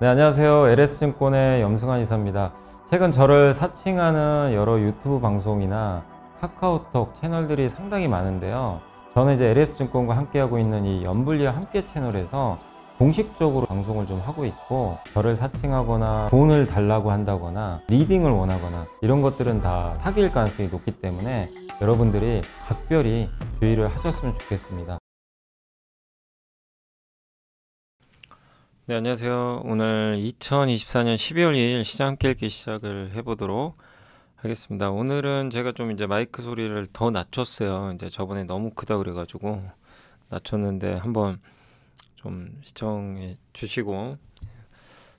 네, 안녕하세요. LS증권의 염승환 이사입니다. 최근 저를 사칭하는 여러 유튜브 방송이나 카카오톡 채널들이 상당히 많은데요. 저는 이제 LS증권과 함께하고 있는 이 연불리와 함께 채널에서 공식적으로 방송을 좀 하고 있고, 저를 사칭하거나 돈을 달라고 한다거나 리딩을 원하거나 이런 것들은 다 사기일 가능성이 높기 때문에 여러분들이 각별히 주의를 하셨으면 좋겠습니다. 네, 안녕하세요. 오늘 2024년 12월 2일 시장 깨기 시작을 해보도록 하겠습니다. 오늘은 제가 좀 이제 마이크 소리를 더 낮췄어요. 이제 저번에 너무 크다 그래가지고 낮췄는데 한번 좀 시청해 주시고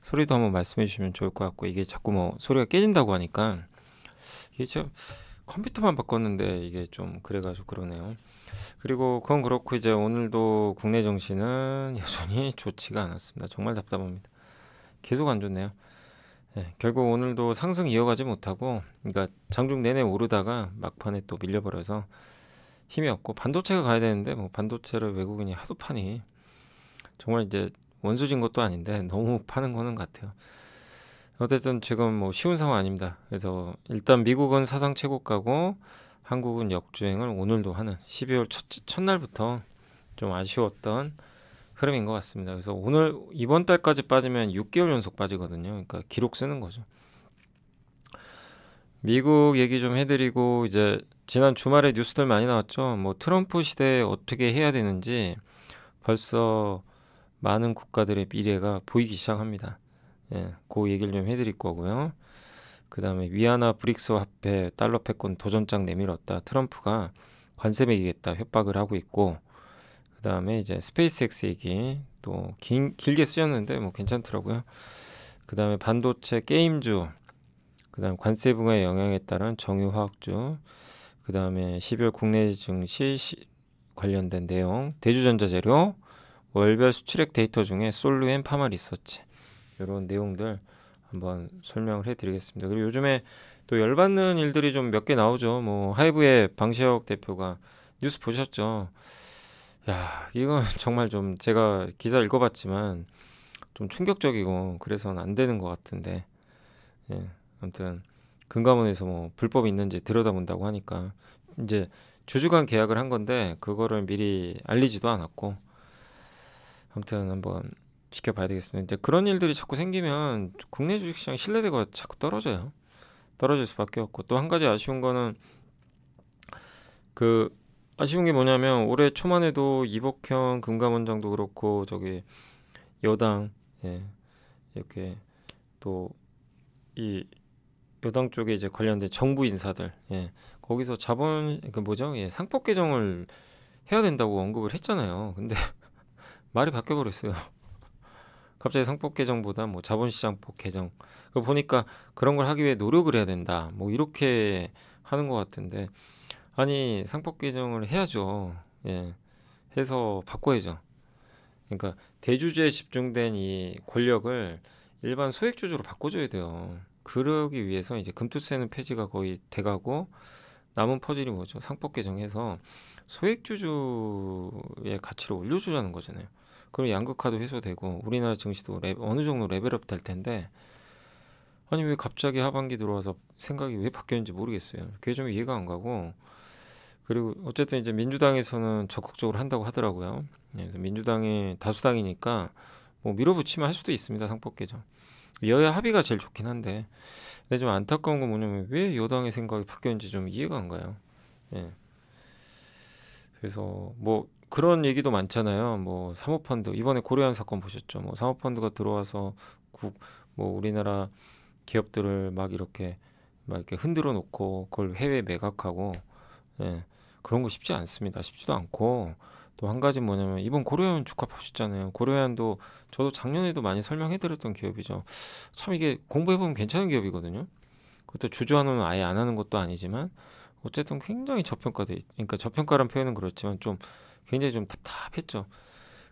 소리도 한번 말씀해 주시면 좋을 것 같고, 이게 자꾸 뭐 소리가 깨진다고 하니까 이게 좀 컴퓨터만 바꿨는데 이게 좀 그래가지고 그러네요. 그리고 그건 그렇고 이제 오늘도 국내 정시는 여전히 좋지가 않았습니다. 정말 답답합니다. 계속 안 좋네요. 예, 결국 오늘도 상승 이어가지 못하고, 그러니까 장중 내내 오르다가 막판에 또 밀려버려서 힘이 없고, 반도체가 가야 되는데 뭐 반도체를 외국인이 하도 파니 정말 이제 원수진 것도 아닌데 너무 파는 거는 같아요. 어쨌든 지금 뭐 쉬운 상황 아닙니다. 그래서 일단 미국은 사상 최고가고 한국은 역주행을 오늘도 하는 12월 첫날부터 좀 아쉬웠던 흐름인 것 같습니다. 그래서 오늘 이번 달까지 빠지면 6개월 연속 빠지거든요. 그러니까 기록 쓰는 거죠. 미국 얘기 좀 해드리고, 이제 지난 주말에 뉴스들 많이 나왔죠. 뭐 트럼프 시대에 어떻게 해야 되는지 벌써 많은 국가들의 미래가 보이기 시작합니다. 예, 그 얘기를 좀 해드릴 거고요. 그 다음에 위안화 브릭스 화폐 달러 패권 도전장 내밀었다. 트럼프가 관세 매기겠다 협박을 하고 있고, 그 다음에 이제 스페이스X 얘기 또 길게 쓰였는데 뭐 괜찮더라고요. 그 다음에 반도체 게임주, 그 다음에 관세 부과의 영향에 따른 정유화학주, 그 다음에 12월 국내 증시 관련된 내용, 대주전자재료, 월별 수출액 데이터 중에 솔루엔 파마 리서치, 이런 내용들 한번 설명을 해드리겠습니다. 그리고 요즘에 또 열받는 일들이 좀 몇 개 나오죠. 뭐 하이브의 방시혁 대표가 뉴스 보셨죠? 야, 이건 정말 좀 제가 기사 읽어봤지만 좀 충격적이고 그래서는 안 되는 것 같은데, 예, 아무튼 금감원에서 뭐 불법이 있는지 들여다본다고 하니까 이제 주주간 계약을 한 건데 그거를 미리 알리지도 않았고, 아무튼 한번 지켜봐야 되겠습니다. 이제 그런 일들이 자꾸 생기면 국내 주식시장 신뢰도가 자꾸 떨어져요. 떨어질 수밖에 없고, 또 한 가지 아쉬운 거는, 그 아쉬운 게 뭐냐면 올해 초만 해도 이복형 금감원장도 그렇고 저기 여당, 예, 이렇게 또 이 여당 쪽에 이제 관련된 정부 인사들, 예, 거기서 자본 그 뭐죠, 예, 상법 개정을 해야 된다고 언급을 했잖아요. 근데 말이 바뀌어 버렸어요. 갑자기 상법 개정보다 뭐 자본시장법 개정, 그 보니까 그런 걸 하기 위해 노력을 해야 된다, 뭐 이렇게 하는 것 같은데, 아니 상법 개정을 해야죠. 예, 해서 바꿔야죠. 그러니까 대주주에 집중된 이 권력을 일반 소액주주로 바꿔줘야 돼요. 그러기 위해서 이제 금투세는 폐지가 거의 돼가고, 남은 퍼즐이 뭐죠? 상법 개정해서 소액주주의 가치를 올려주자는 거잖아요. 그럼 양극화도 해소되고 우리나라 증시도 어느 정도 레벨업 될 텐데, 아니 왜 갑자기 하반기 들어와서 생각이 왜 바뀌었는지 모르겠어요. 그게 좀 이해가 안 가고, 그리고 어쨌든 이제 민주당에서는 적극적으로 한다고 하더라고요. 예, 그래서 민주당이 다수당이니까 뭐 밀어붙이면 할 수도 있습니다. 상법 개정. 여야 합의가 제일 좋긴 한데, 근데 좀 안타까운 건 뭐냐면 왜 여당의 생각이 바뀌었는지 좀 이해가 안 가요. 예. 그래서 뭐 그런 얘기도 많잖아요. 뭐 사모펀드, 이번에 고려한 사건 보셨죠? 뭐 사모펀드가 들어와서 뭐 우리나라 기업들을 막 이렇게 흔들어 놓고 그걸 해외 매각하고, 예, 그런 거 쉽지 않습니다. 쉽지도 않고, 또 한 가지 뭐냐면 이번 고려현 주가 보셨잖아요. 고려현도 저도 작년에도 많이 설명해드렸던 기업이죠. 참 이게 공부해보면 괜찮은 기업이거든요. 그것도 주주환원은 아예 안 하는 것도 아니지만 어쨌든 굉장히 그러니까 저평가란 표현은 그렇지만 좀 굉장히 좀 답답했죠.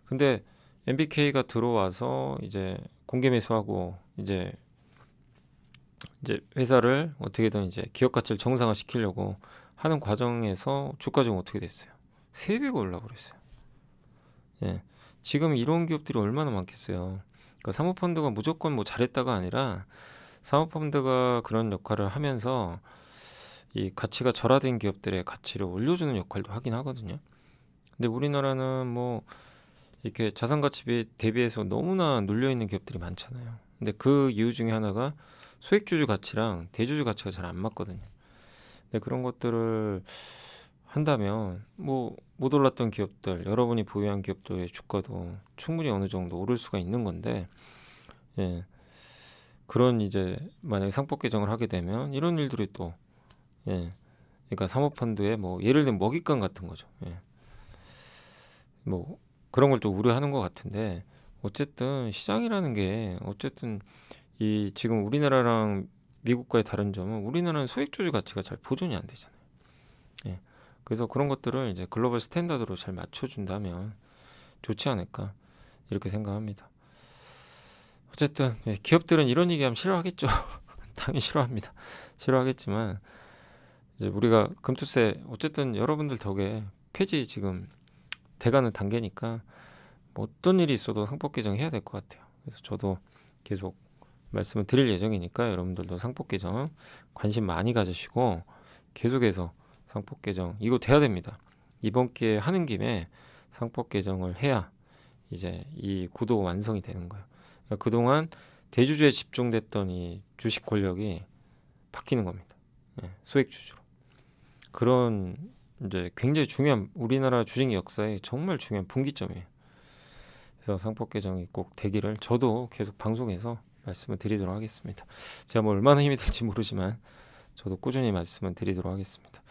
근데 MBK가 들어와서 이제 공개 매수하고 이제 회사를 어떻게든 이제 기업 가치를 정상화 시키려고 하는 과정에서 주가 지금 어떻게 됐어요? 3배가 올라 그랬어요. 예. 지금 이런 기업들이 얼마나 많겠어요. 그 사모펀드가 무조건 뭐 잘했다가 아니라 사모펀드가 그런 역할을 하면서 이 가치가 절하된 기업들의 가치를 올려주는 역할도 하긴 하거든요. 근데 우리나라는 뭐 이렇게 자산 가치 대비해서 너무나 눌려 있는 기업들이 많잖아요. 근데 그 이유 중에 하나가 소액주주 가치랑 대주주 가치가 잘 안 맞거든요. 근데 그런 것들을 한다면 뭐 못 올랐던 기업들, 여러분이 보유한 기업들의 주가도 충분히 어느 정도 오를 수가 있는 건데, 예, 그런 이제 만약에 상법 개정을 하게 되면 이런 일들이 또, 예, 그러니까 사모펀드에 뭐 예를 들면 먹잇감 같은 거죠. 예, 뭐 그런 걸 또 우려하는 것 같은데, 어쨌든 시장이라는 게 어쨌든 이 지금 우리나라랑 미국과의 다른 점은 우리나라는 소액주주 가치가 잘 보존이 안 되잖아요. 예. 그래서 그런 것들을 이제 글로벌 스탠다드로 잘 맞춰준다면 좋지 않을까 이렇게 생각합니다. 어쨌든 예, 기업들은 이런 얘기하면 싫어하겠죠. 당연히 싫어합니다. 싫어하겠지만 이제 우리가 금투세 어쨌든 여러분들 덕에 폐지 지금 돼가는 단계니까 뭐 어떤 일이 있어도 상법 개정해야 될 것 같아요. 그래서 저도 계속 말씀을 드릴 예정이니까 여러분들도 상법 개정 관심 많이 가지시고 계속해서 상법 개정 이거 돼야 됩니다. 이번 기회에 하는 김에 상법 개정을 해야 이제 이 구도 완성이 되는 거예요. 그러니까 그동안 대주주에 집중됐던 이 주식 권력이 바뀌는 겁니다. 예, 소액 주주로. 그런 이제 굉장히 중요한 우리나라 주식 역사에 정말 중요한 분기점이에요. 그래서 상법 개정이 꼭 되기를 저도 계속 방송에서 말씀을 드리도록 하겠습니다. 제가 뭐 얼마나 힘이 들지 모르지만 저도 꾸준히 말씀을 드리도록 하겠습니다.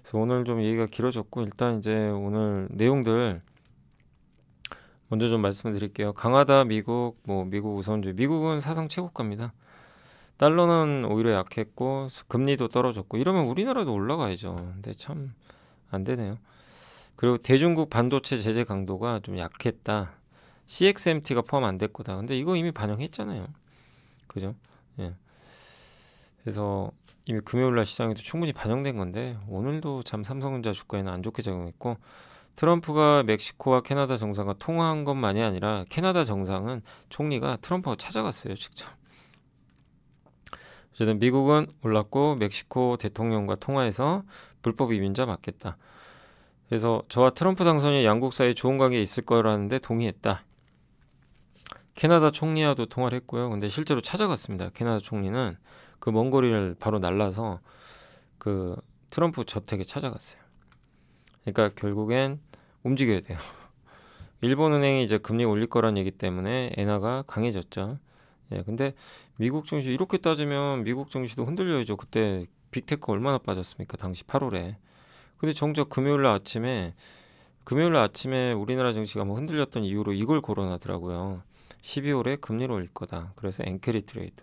그래서 오늘 좀 얘기가 길어졌고 일단 이제 오늘 내용들 먼저 좀 말씀을 드릴게요. 강하다 미국 뭐 미국 우선주의 미국은 사상 최고가입니다. 달러는 오히려 약했고 금리도 떨어졌고 이러면 우리나라도 올라가야죠. 근데 참 안 되네요. 그리고 대중국 반도체 제재 강도가 좀 약했다. CXMT가 포함 안 될 거다. 근데 이거 이미 반영했잖아요. 그죠? 예. 그래서 이미 금요일날 시장에도 충분히 반영된 건데 오늘도 참 삼성전자 주가에는 안 좋게 작용했고 트럼프가 멕시코와 캐나다 정상과 통화한 것만이 아니라 캐나다 정상은 총리가 트럼프가 찾아갔어요, 직접. 어쨌든 미국은 올랐고 멕시코 대통령과 통화해서 불법 이민자 막겠다. 그래서 저와 트럼프 당선인 양국 사이에 좋은 관계 있을 거라는데 동의했다. 캐나다 총리와도 통화를 했고요. 근데 실제로 찾아갔습니다. 캐나다 총리는 그 먼 거리를 바로 날라서 그 트럼프 저택에 찾아갔어요. 그러니까 결국엔 움직여야 돼요. 일본은행이 이제 금리 올릴 거란 얘기 때문에 엔화가 강해졌죠. 예, 근데 미국 증시 이렇게 따지면 미국 증시도 흔들려야죠. 그때 빅테크 얼마나 빠졌습니까? 당시 8월에. 근데 정작 금요일 날 아침에 우리나라 증시가 뭐 흔들렸던 이유로 이걸 거론하더라고요. 12월에 금리를 올릴 거다. 그래서 엔캐리 트레이드.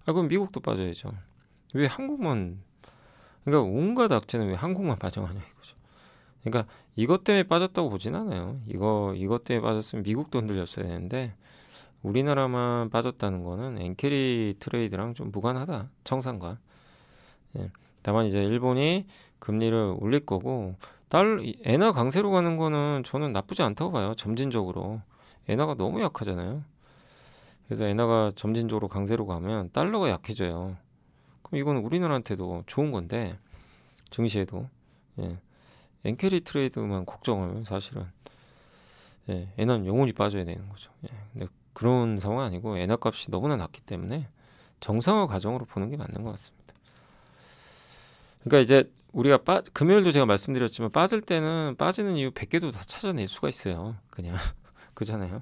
아, 그럼 미국도 빠져야죠. 왜 한국만, 그러니까 온갖 악재는 왜 한국만 반영하냐 이거죠. 그러니까 이것 때문에 빠졌다고 보진 않아요. 이것 때문에 빠졌으면 미국도 흔들렸어야 되는데 우리나라만 빠졌다는 거는 엔캐리 트레이드랑 좀 무관하다. 청산과. 예. 다만 이제 일본이 금리를 올릴 거고 엔화 강세로 가는 거는 저는 나쁘지 않다고 봐요. 점진적으로. 엔화가 너무 약하잖아요. 그래서 엔화가 점진적으로 강세로 가면 달러가 약해져요. 그럼 이건 우리나라한테도 좋은 건데 증시에도 예. 엔캐리 트레이드만 걱정을 사실은 예. 엔화는 영원히 빠져야 되는 거죠. 예. 근데 그런 상황 아니고 엔화 값이 너무나 낮기 때문에 정상화 과정으로 보는 게 맞는 것 같습니다. 그러니까 이제 우리가 금요일도 제가 말씀드렸지만 빠질 때는 빠지는 이유 100개도 다 찾아낼 수가 있어요. 그냥 그잖아요.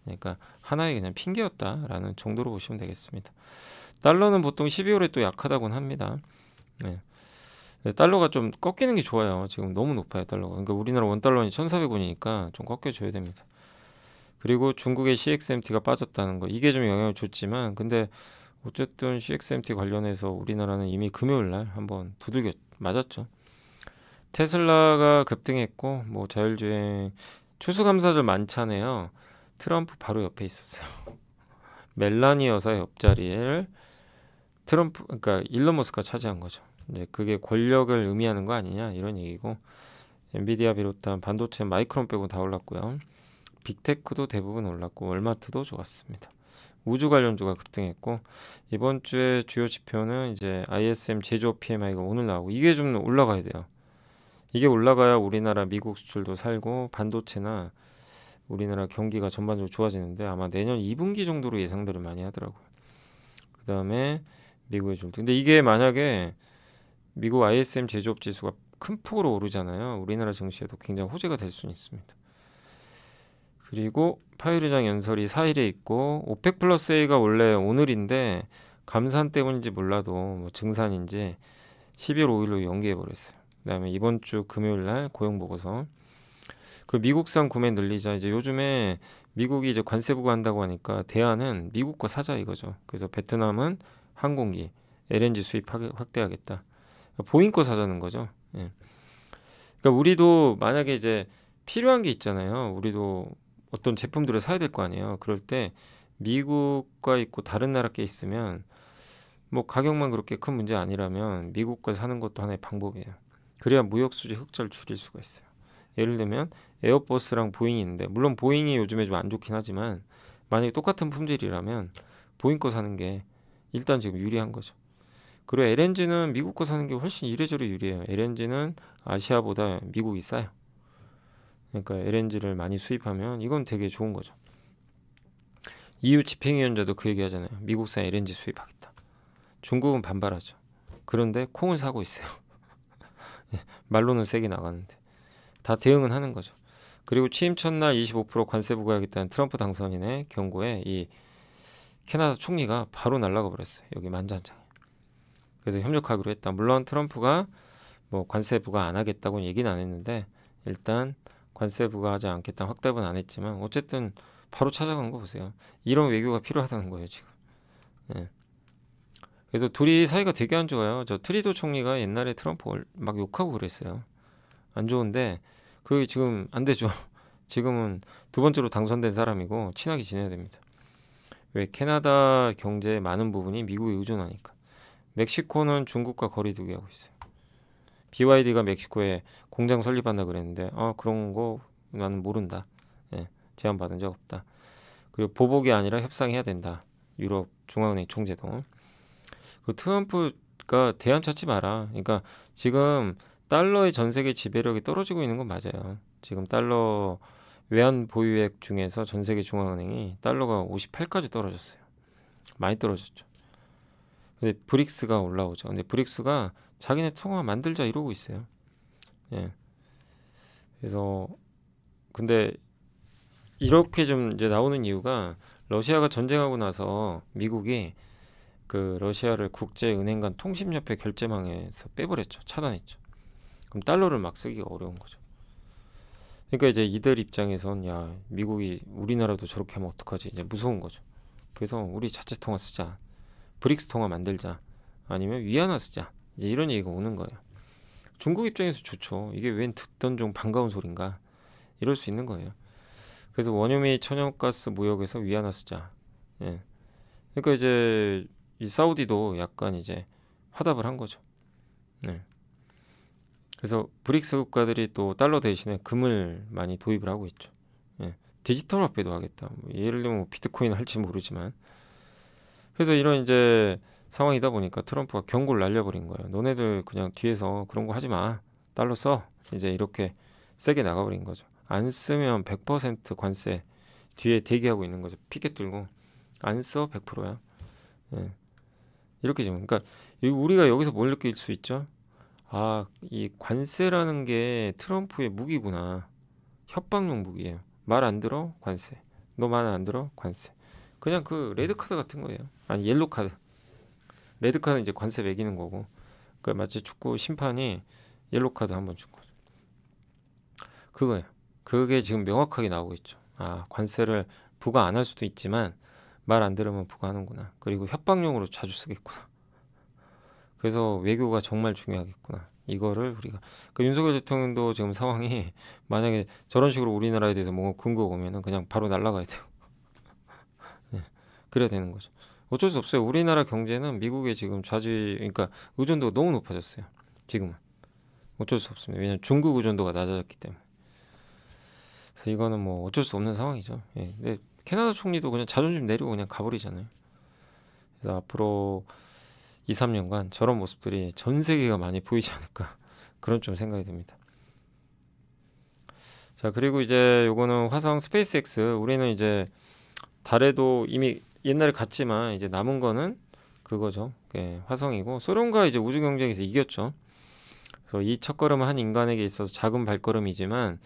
그러니까 하나의 그냥 핑계였다라는 정도로 보시면 되겠습니다. 달러는 보통 12월에 또 약하다고는 합니다. 네. 달러가 좀 꺾이는 게 좋아요. 지금 너무 높아요, 달러가. 그러니까 우리나라 원달러는 1,400원이니까 좀 꺾여줘야 됩니다. 그리고 중국의 CXMT가 빠졌다는 거. 이게 좀 영향을 줬지만 근데 어쨌든 CXMT 관련해서 우리나라는 이미 금요일 날 한번 두들겨 맞았죠. 테슬라가 급등했고 뭐 자율주행 추수감사절 만찬에요. 트럼프 바로 옆에 있었어요. 멜라니 여사 옆자리를 트럼프 그러니까 일론 머스크가 차지한 거죠. 이제 그게 권력을 의미하는 거 아니냐 이런 얘기고 엔비디아 비롯한 반도체 마이크론 빼고 다 올랐고요. 빅테크도 대부분 올랐고 월마트도 좋았습니다. 우주 관련주가 급등했고 이번 주에 주요 지표는 이제 ISM 제조업 PMI가 오늘 나오고 이게 좀 올라가야 돼요. 이게 올라가야 우리나라 미국 수출도 살고 반도체나 우리나라 경기가 전반적으로 좋아지는데 아마 내년 2분기 정도로 예상들을 많이 하더라고요. 그 다음에 미국의 줄도. 근데 이게 만약에 미국 ISM 제조업 지수가 큰 폭으로 오르잖아요. 우리나라 증시에도 굉장히 호재가 될 수는 있습니다. 그리고 파월 의장 연설이 4일에 있고 오펙 플러스 A가 원래 오늘인데 감산 때문인지 몰라도 뭐 증산인지 12월 5일로 연기해 버렸어요. 그다음에 이번 주 금요일 날 고용 보고서. 그 미국산 구매 늘리자. 이제 요즘에 미국이 이제 관세 부과한다고 하니까 대안은 미국 거 사자 이거죠. 그래서 베트남은 항공기, LNG 수입 확대하겠다. 보잉 거 사자는 거죠. 예. 그러니까 우리도 만약에 이제 필요한 게 있잖아요. 우리도 어떤 제품들을 사야 될 거 아니에요. 그럴 때 미국과 있고 다른 나라 게 있으면 뭐 가격만 그렇게 큰 문제 아니라면 미국 거 사는 것도 하나의 방법이에요. 그래야 무역 수지 흑자를 줄일 수가 있어요. 예를 들면 에어버스랑 보잉이 있는데 물론 보잉이 요즘에 좀 안 좋긴 하지만 만약에 똑같은 품질이라면 보잉 거 사는 게 일단 지금 유리한 거죠. 그리고 LNG는 미국 거 사는 게 훨씬 이래저래 유리해요. LNG는 아시아보다 미국이 싸요. 그러니까 LNG를 많이 수입하면 이건 되게 좋은 거죠. EU 집행위원장도 그 얘기 하잖아요. 미국산 LNG 수입하겠다. 중국은 반발하죠. 그런데 콩을 사고 있어요. 말로는 세게 나가는데 다 대응은 하는 거죠. 그리고 취임 첫날 25% 관세 부과하겠다는 트럼프 당선인의 경고에 이 캐나다 총리가 바로 날아가 버렸어요. 여기 만장장에. 그래서 협력하기로 했다. 물론 트럼프가 뭐 관세 부과 안 하겠다고는 얘기는 안 했는데 일단 관세 부과하지 않겠다 확답은 안 했지만 어쨌든 바로 찾아간 거 보세요. 이런 외교가 필요하다는 거예요 지금. 예. 그래서 둘이 사이가 되게 안 좋아요. 저 트리도 총리가 옛날에 트럼프 막 욕하고 그랬어요. 안 좋은데 그게 지금 안 되죠. 지금은 두 번째로 당선된 사람이고 친하게 지내야 됩니다. 왜 캐나다 경제의 많은 부분이 미국에 의존하니까. 멕시코는 중국과 거리두기 하고 있어요. BYD가 멕시코에 공장 설립한다 그랬는데 그런 거 나는 모른다. 예, 제안 받은 적 없다. 그리고 보복이 아니라 협상해야 된다. 유럽 중앙은행 총재도. 그 트럼프가 대안 찾지 마라. 그러니까 지금 달러의 전 세계 지배력이 떨어지고 있는 건 맞아요. 지금 달러 외환 보유액 중에서 전 세계 중앙은행이 달러가 58까지 떨어졌어요. 많이 떨어졌죠. 근데 브릭스가 올라오죠. 근데 브릭스가 자기네 통화 만들자 이러고 있어요. 예. 그래서 근데 이렇게 좀 이제 나오는 이유가 러시아가 전쟁하고 나서 미국이 그 러시아를 국제은행 간 통신협회 결제망에서 빼버렸죠. 차단했죠. 그럼 달러를 막 쓰기가 어려운 거죠. 그러니까 이제 이들 입장에선 야 미국이 우리나라도 저렇게 하면 어떡하지 이제 무서운 거죠. 그래서 우리 자체 통화 쓰자. 브릭스 통화 만들자. 아니면 위안화 쓰자. 이제 이런 얘기가 오는 거예요. 중국 입장에서 좋죠. 이게 웬 듣던 좀 반가운 소린가. 이럴 수 있는 거예요. 그래서 원유 및 천연가스 무역에서 위안화 쓰자. 예. 그러니까 이제 이 사우디도 약간 이제 화답을 한 거죠. 네. 그래서 브릭스 국가들이 또 달러 대신에 금을 많이 도입을 하고 있죠. 예. 디지털 화폐도 하겠다. 뭐 예를 들면 뭐 비트코인 할지 모르지만. 그래서 이런 이제 상황이다 보니까 트럼프가 경고를 날려버린 거예요. 너네들 그냥 뒤에서 그런 거 하지 마. 달러 써. 이제 이렇게 세게 나가버린 거죠. 안 쓰면 100% 관세 뒤에 대기하고 있는 거죠. 피켓 들고 안 써 100%야. 예. 이렇게 지금 그러니까 우리가 여기서 뭘 느낄 수 있죠? 아, 이 관세라는 게 트럼프의 무기구나. 협박용 무기예요. 말 안 들어? 관세. 너 말 안 들어? 관세. 그냥 그 레드 카드 같은 거예요. 아니 옐로 카드. 레드 카드는 이제 관세 매기는 거고. 그러니까 마치 축구 심판이 옐로 카드 한번 준 거죠. 그거예요. 그게 지금 명확하게 나오고 있죠. 아, 관세를 부과 안 할 수도 있지만 말 안 들으면 부과하는구나. 그리고 협박용으로 자주 쓰겠구나. 그래서 외교가 정말 중요하겠구나. 이거를 우리가 그 윤석열 대통령도 지금 상황이 만약에 저런 식으로 우리나라에 대해서 뭔가 근거가 오면은 그냥 바로 날아가야 돼요. 예, 그래야 되는 거죠. 어쩔 수 없어요. 우리나라 경제는 미국의 지금 그러니까 의존도가 너무 높아졌어요. 지금은 어쩔 수 없습니다. 왜냐하면 중국 의존도가 낮아졌기 때문에. 그래서 이거는 뭐 어쩔 수 없는 상황이죠. 예, 근데 캐나다 총리도 그냥 자존심 내리고 그냥 가버리잖아요. 그래서 앞으로 2, 3년간 저런 모습들이 전 세계가 많이 보이지 않을까 그런 좀 생각이 듭니다. 자, 그리고 이제 요거는 화성 스페이스X. 우리는 이제 달에도 이미 옛날에 갔지만 이제 남은 거는 그거죠. 예, 화성이고 소련과 이제 우주 경쟁에서 이겼죠. 그래서 이 첫걸음은 한 인간에게 있어서 작은 발걸음이지만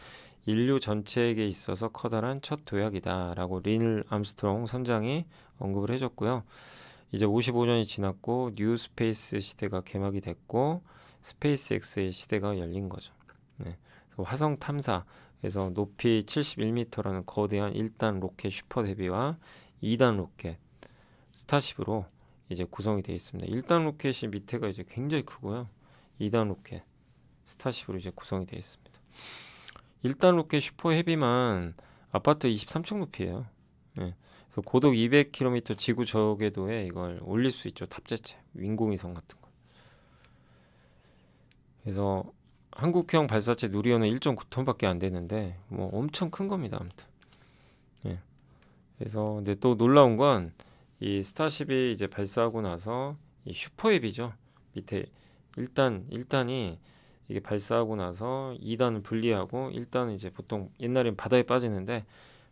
인류 전체에게 있어서 커다란 첫 도약이다라고 릴 암스트롱 선장이 언급을 해줬고요. 이제 55년이 지났고 뉴 스페이스 시대가 개막이 됐고 스페이스X의 시대가 열린 거죠. 네. 그래서 화성 탐사에서 높이 71m라는 거대한 1단 로켓 슈퍼 헤비와 2단 로켓 스타쉽으로 이제 구성이 되어 있습니다. 1단 로켓이 밑에가 이제 굉장히 크고요. 2단 로켓 스타쉽으로 이제 구성이 되어 있습니다. 1단 로켓 슈퍼 헤비만 아파트 23층 높이에요. 네. 그래서 고도 200km 지구 저궤도에 이걸 올릴 수 있죠. 탑재체 인공위성 같은 거. 그래서 한국형 발사체 누리호는 1.9톤밖에 안 되는데 뭐 엄청 큰 겁니다. 아무튼. 네. 그래서 근데 또 놀라운 건 이 스타쉽이 이제 발사하고 나서 이 슈퍼헤비죠. 밑에 1단이 이게 발사하고 나서 2단을 분리하고 1단은 이제 보통 옛날엔 바다에 빠지는데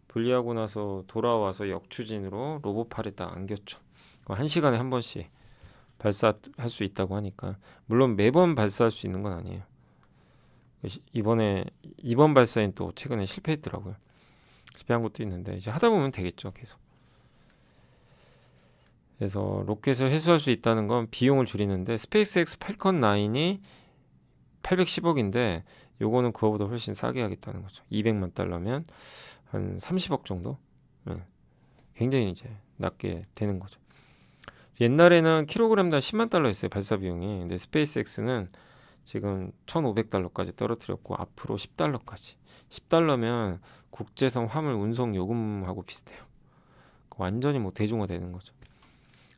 분리하고 나서 돌아와서 역추진으로 로봇팔에 딱 안겼죠. 1시간에 한 번씩 발사할 수 있다고 하니까 물론 매번 발사할 수 있는 건 아니에요. 이번 발사엔 또 최근에 실패했더라고요. 실패한 것도 있는데 이제 하다 보면 되겠죠. 계속. 그래서 로켓을 회수할 수 있다는 건 비용을 줄이는데 스페이스X 팔컨 9이 810억인데 요거는 그거보다 훨씬 싸게 하겠다는 거죠. 200만 달러면 한 30억 정도? 네. 굉장히 이제 낮게 되는 거죠. 옛날에는 킬로그램당 10만 달러였어요. 발사 비용이. 근데 스페이스X는 지금 1,500달러까지 떨어뜨렸고 앞으로 10달러까지. 10달러면 국제선 화물 운송 요금하고 비슷해요. 완전히 뭐 대중화되는 거죠.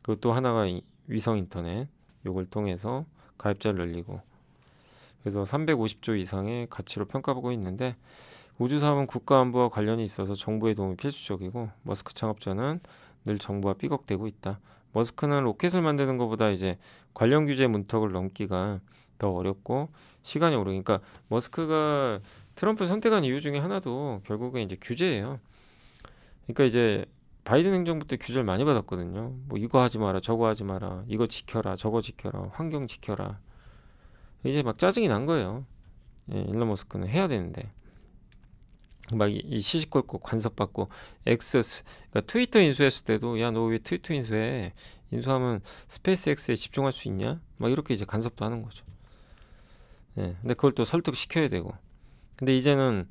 그리고 또 하나가 위성 인터넷 요걸 통해서 가입자를 늘리고 그래서 350조 이상의 가치로 평가받고 있는데 우주 사업은 국가 안보와 관련이 있어서 정부의 도움이 필수적이고 머스크 창업자는 늘 정부와 삐걱대고 있다. 머스크는 로켓을 만드는 것보다 이제 관련 규제 문턱을 넘기가 더 어렵고 시간이 오래. 그러니까 머스크가 트럼프 선택한 이유 중에 하나도 결국에 이제 규제예요. 그러니까 이제 바이든 행정부 때 규제를 많이 받았거든요. 뭐 이거 하지 마라, 저거 하지 마라, 이거 지켜라, 저거 지켜라, 환경 지켜라. 이제 막 짜증이 난 거예요. 예, 일론 머스크는 해야 되는데 막 이 시시콜콜 간섭받고 그러니까 트위터 인수했을 때도 야 너 왜 트위터 인수해? 인수하면 스페이스X에 집중할 수 있냐? 막 이렇게 이제 간섭도 하는 거죠. 예, 근데 그걸 또 설득시켜야 되고. 근데 이제는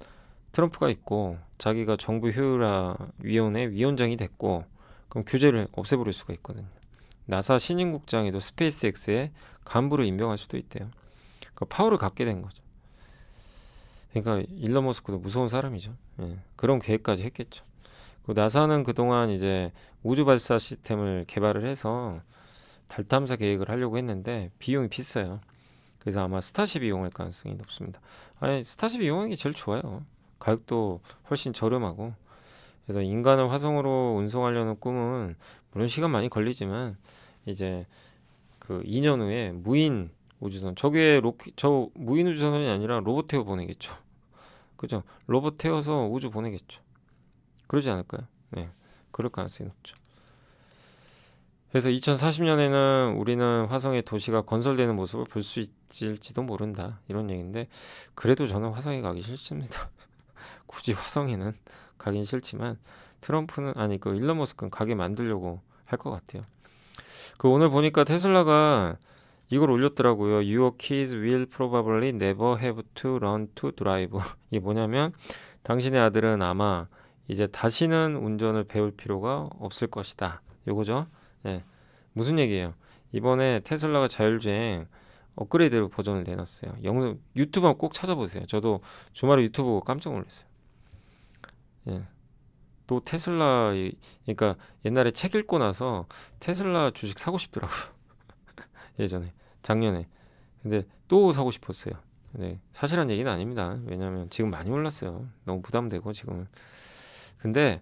트럼프가 있고 자기가 정부 효율화위원회 위원장이 됐고 그럼 규제를 없애버릴 수가 있거든요. 나사 신임국장에도 스페이스X에 간부를 임명할 수도 있대요. 그 파워를 갖게 된 거죠. 그러니까 일론 머스크도 무서운 사람이죠. 예, 그런 계획까지 했겠죠. 나사는 그동안 이제 우주 발사 시스템을 개발을 해서 달 탐사 계획을 하려고 했는데 비용이 비싸요. 그래서 아마 스타쉽 이용할 가능성이 높습니다. 아니 스타쉽 이용하는 게 제일 좋아요. 가격도 훨씬 저렴하고 그래서 인간을 화성으로 운송하려는 꿈은 물론 시간 많이 걸리지만 이제 그 2년 후에 무인 우주선 저 무인 우주선이 아니라 로봇 태워 보내겠죠. 그죠? 로봇 태워서 우주 보내겠죠. 그러지 않을까요? 네, 그럴 가능성이 높죠. 그래서 2040년에는 우리는 화성의 도시가 건설되는 모습을 볼 수 있을지도 모른다 이런 얘기인데 그래도 저는 화성에 가기 싫습니다. 굳이 화성에는 가긴 싫지만 트럼프는 아니 그 일론 머스크는 가게 만들려고 할 것 같아요. 그 오늘 보니까 테슬라가 이걸 올렸더라고요. Your kids will probably never have to learn to drive. 이게 뭐냐면 당신의 아들은 아마 이제 다시는 운전을 배울 필요가 없을 것이다. 요거죠. 네. 무슨 얘기예요? 이번에 테슬라가 자율주행 업그레이드 버전을 내놨어요. 영상 유튜브 꼭 찾아보세요. 저도 주말에 유튜브 보고 깜짝 놀랐어요. 예. 또 테슬라 그러니까 옛날에 책 읽고 나서 테슬라 주식 사고 싶더라고요. 예전에 작년에. 근데 또 사고 싶었어요. 네, 사실한 얘기는 아닙니다. 왜냐하면 지금 많이 올랐어요. 너무 부담되고 지금은. 근데